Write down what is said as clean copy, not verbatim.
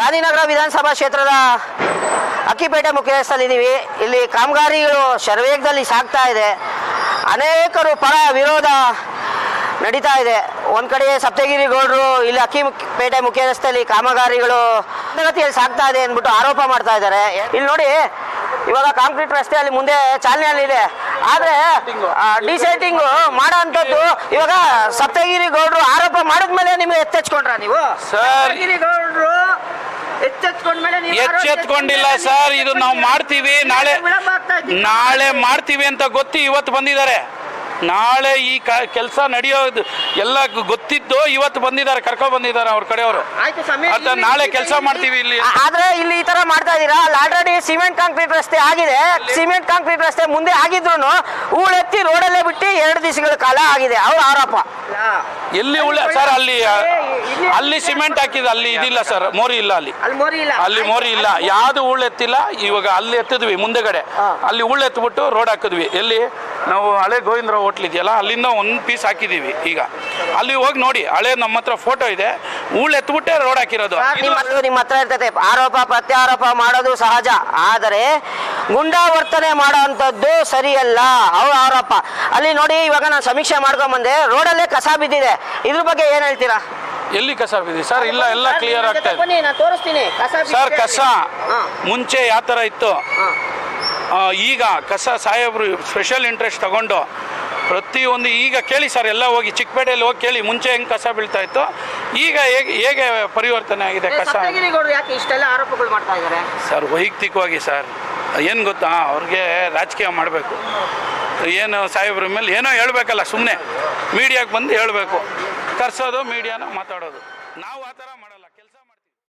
ಗಾಂಧಿನಗರ ವಿಧಾನಸಭಾ ಕ್ಷೇತ್ರದ ಅಕ್ಕಿಪೇಟೆ ಮುಖ್ಯ ರಸ್ತೆಯಲ್ಲಿದ್ದೀವಿ. ಇಲ್ಲಿ ಕಾಮಗಾರಿಗಳು ಶರವೇಗದಲ್ಲಿ ಸಾಗ್ತಾ ಇದೆ. ಅನೇಕರು ಪರ ವಿರೋಧ ನಡೀತಾ ಇದೆ. ಒಂದು ಕಡೆ ಸಪ್ತಗಿರಿ ಗೌಡರು ಇಲ್ಲಿ ಅಕ್ಕಿಪೇಟೆ ಮುಖ್ಯ ರಸ್ತೆಯಲ್ಲಿ ಕಾಮಗಾರಿಗಳು ಗತಿಯಲ್ಲಿ ಸಾಗ್ತಾ ಇದೆ ಅಂದ್ಬಿಟ್ಟು ಆರೋಪ ಮಾಡ್ತಾ ಇದ್ದಾರೆ. ಇಲ್ಲಿ ನೋಡಿ, ಇವಾಗ ಕಾಂಕ್ರೀಟ್ ರಸ್ತೆಯಲ್ಲಿ ಮುಂದೆ ಚಾಲನೆಯಲ್ಲಿದೆ, ಆದರೆ ಡಿಸೈಟಿಂಗ್ ಮಾಡೋ ಅಂಥದ್ದು ಇವಾಗ ಸಪ್ತಗಿರಿ ಗೌಡರು ಆರೋಪ ಮಾಡಿದ್ಮೇಲೆ ನಿಮಗೆ ಎತ್ತೆಚ್ಕೊಂಡ್ರ ನೀವು? ಸಪ್ತಗಿರಿ ಗೌಡರು ಎಚ್ಚೆತ್ಕೊಂಡಿಲ್ಲ ಸರ್. ಇದು ನಾವು ಮಾಡ್ತೀವಿ, ನಾಳೆ ಮಾಡ್ತೀವಿ ಅಂತ ಗೊತ್ತಿ ಇವತ್ತು ಬಂದಿದ್ದಾರೆ. ನಾಳೆ ಈ ಕೆಲಸ ನಡೆಯೋದು ಎಲ್ಲ ಗೊತ್ತಿದ್ದು ಇವತ್ತು ಬಂದಿದ್ದಾರೆ, ಕರ್ಕೊಂಡು ಬಂದಿದ್ದಾರೆ ಅವ್ರ ಕಡೆಯವರು. ನಾಳೆ ಕೆಲಸ ಮಾಡ್ತೀವಿ ಇಲ್ಲಿ. ಆದ್ರೆ ಇಲ್ಲಿ ಈ ತರ ಮಾಡ್ತಾ ಇದೀರಾ. ಅಲ್ಲಿ ಆಲ್ರೆಡಿ ಸಿಮೆಂಟ್ ಕಾಂಕ್ರೀಟ್ ರಸ್ತೆ ಆಗಿದೆ. ಸಿಮೆಂಟ್ ಕಾಂಕ್ರೀಟ್ ರಸ್ತೆ ಮುಂದೆ ಆಗಿದ್ರು ಹೂಳೆತ್ತಿ ರೋಡಲ್ಲೇ ಬಿಟ್ಟು 2 ದಿವಸಗಳ ಕಾಲ ಆಗಿದೆ. ಅವ್ರ ಆರೋಪ. ಎಲ್ಲಿ ಸರ್ ಅಲ್ಲಿ ಸಿಮೆಂಟ್ ಹಾಕಿದ, ಅಲ್ಲಿ ಇದಿಲ್ಲ ಸರ್, ಮೋರಿ ಇಲ್ಲ. ಅಲ್ಲಿ ಮೋರಿ ಇಲ್ಲ, ಯಾವ್ದು ಹೂಳೆತ್ತಿಲ್ಲ. ಇವಾಗ ಅಲ್ಲಿ ಎತ್ತಿದ್ವಿ ಮುಂದೆಗಡೆ, ಅಲ್ಲಿ ಹೂಳೆತ್ಬಿಟ್ಟು ರೋಡ್ ಹಾಕಿದ್ವಿ. ಎಲ್ಲಿ ನಾವು ಹಳೆ ಗೋವಿಂದ್ರ ಹೋಟ್ಲ್ ಇದೆಯಲ್ಲ, ಅಲ್ಲಿಂದ ಒಂದು ಪೀಸ್ ಹಾಕಿದೀವಿ. ಈಗ ಅಲ್ಲಿ ಹೋಗಿ ನೋಡಿ, ಹಳೆ ನಮ್ಮ ಹತ್ರ ಫೋಟೋ ಇದೆ, ಹೂಳೆತ್ಬಿಟ್ಟೆ ರೋಡ್ ಹಾಕಿರೋದು. ನಿಮ್ಮ ಹತ್ರ ಇರ್ತದೆ. ಆರೋಪ ಪ್ರತ್ಯಾರೋಪ ಮಾಡೋದು ಸಹಜ, ಆದರೆ ಗುಂಡಾವರ್ತನೆ ಮಾಡೋ ಅಂಥದ್ದು ಸರಿಯಲ್ಲ. ಅವ್ರ ಆರೋಪ. ಅಲ್ಲಿ ನೋಡಿ, ಇವಾಗ ನಾನು ಸಮೀಕ್ಷೆ ಮಾಡ್ಕೊಂಡ್ ಬಂದೆ, ರೋಡಲ್ಲೇ ಕಸ ಬಿದ್ದಿದೆ. ಇದ್ರ ಬಗ್ಗೆ ಏನ್ ಹೇಳ್ತೀರಾ? ಎಲ್ಲಿ ಕಸ ಬಿದ್ದಿದೆ ಸರ್? ಇಲ್ಲ, ಎಲ್ಲ ಕ್ಲಿಯರ್ ಆಗ್ತಾ ಇದೆ ತೋರಿಸ್ತೀನಿ ಸರ್. ಕಸ ಮುಂಚೆ ಯಾವ ಥರ ಇತ್ತು, ಈಗ ಕಸ ಸಾಹೇಬ್ರು ಸ್ಪೆಷಲ್ ಇಂಟ್ರೆಸ್ಟ್ ತಗೊಂಡು ಪ್ರತಿಯೊಂದು, ಈಗ ಕೇಳಿ ಸರ್, ಎಲ್ಲ ಹೋಗಿ ಚಿಕ್ಕಪೇಟೆಯಲ್ಲಿ ಹೋಗಿ ಕೇಳಿ, ಮುಂಚೆ ಹೆಂಗೆ ಕಸ ಬೀಳ್ತಾ ಇತ್ತು, ಈಗ ಹೇಗೆ ಪರಿವರ್ತನೆ ಆಗಿದೆ ಕಸ. ಯಾಕೆ ಇಷ್ಟೆಲ್ಲ ಆರೋಪಗಳು ಮಾಡ್ತಾ ಇದ್ದಾರೆ ಸರ್? ವೈಯಕ್ತಿಕವಾಗಿ ಸರ್, ಏನು ಗೊತ್ತಾ, ಅವ್ರಿಗೆ ರಾಜಕೀಯ ಮಾಡಬೇಕು. ಏನು ಸಾಹೇಬ್ರ ಮೇಲೆ ಏನೋ ಹೇಳ್ಬೇಕಲ್ಲ, ಸುಮ್ಮನೆ ಮೀಡಿಯಾಗೆ ಬಂದು ಹೇಳಬೇಕು, ಕರ್ಸೋದು, ಮೀಡಿಯಾನ ಮಾತಾಡೋದು. ನಾವು ಆ ಥರ ಮಾಡೋದು.